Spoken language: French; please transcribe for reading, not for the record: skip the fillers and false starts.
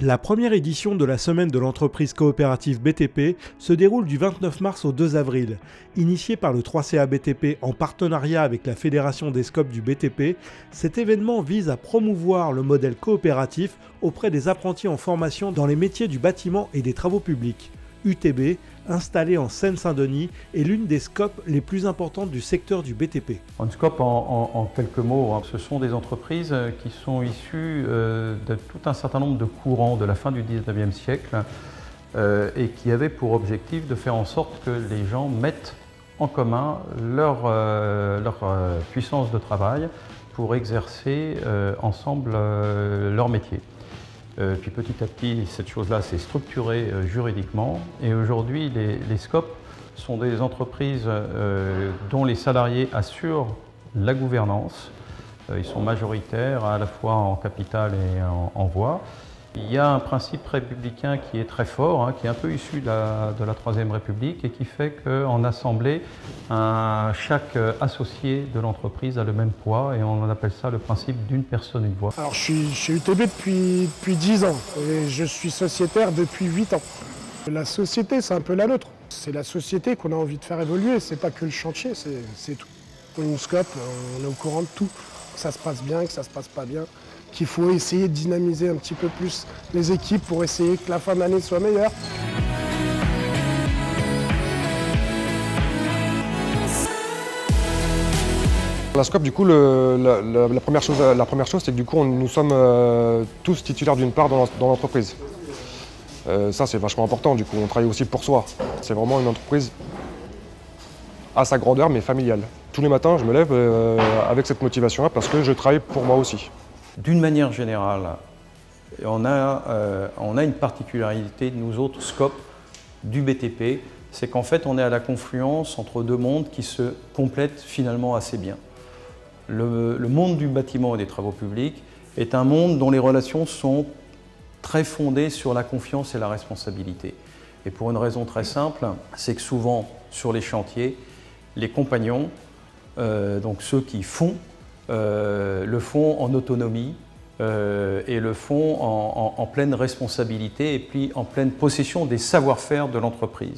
La première édition de la semaine de l'entreprise coopérative BTP se déroule du 29 mars au 2 avril. Initié par le 3CA BTP en partenariat avec la Fédération des SCOP du BTP, cet événement vise à promouvoir le modèle coopératif auprès des apprentis en formation dans les métiers du bâtiment et des travaux publics. UTB, installée en Seine-Saint-Denis, est l'une des SCOP les plus importantes du secteur du BTP. Une SCOP, en quelques mots, ce sont des entreprises qui sont issues de tout un certain nombre de courants de la fin du 19e siècle et qui avaient pour objectif de faire en sorte que les gens mettent en commun leur puissance de travail pour exercer ensemble leur métier. Puis petit à petit, cette chose-là s'est structurée juridiquement et aujourd'hui, les SCOP sont des entreprises dont les salariés assurent la gouvernance. Ils sont majoritaires à la fois en capital et en voix. Il y a un principe républicain qui est très fort, qui est un peu issu de la Troisième République et qui fait qu'en assemblée, chaque associé de l'entreprise a le même poids et on appelle ça le principe d'une personne, une voix. Alors je suis chez UTB depuis 10 ans et je suis sociétaire depuis 8 ans. La société, c'est un peu la nôtre. C'est la société qu'on a envie de faire évoluer, c'est pas que le chantier, c'est tout. Une SCOP, on est au courant de tout, que ça se passe bien, que ça se passe pas bien, qu'il faut essayer de dynamiser un petit peu plus les équipes pour essayer que la fin d'année soit meilleure. La SCOP, du coup, la première chose, c'est que du coup, nous sommes tous titulaires d'une part dans l'entreprise. Ça, c'est vachement important, du coup, on travaille aussi pour soi. C'est vraiment une entreprise à sa grandeur, mais familiale. Tous les matins, je me lève avec cette motivation-là parce que je travaille pour moi aussi. D'une manière générale, on a une particularité de nous autres SCOP du BTP, c'est qu'en fait, on est à la confluence entre deux mondes qui se complètent finalement assez bien. Le monde du bâtiment et des travaux publics est un monde dont les relations sont très fondées sur la confiance et la responsabilité. Et pour une raison très simple, c'est que souvent, sur les chantiers, les compagnons, donc ceux qui font, le font en autonomie et le font en pleine responsabilité et puis en pleine possession des savoir-faire de l'entreprise.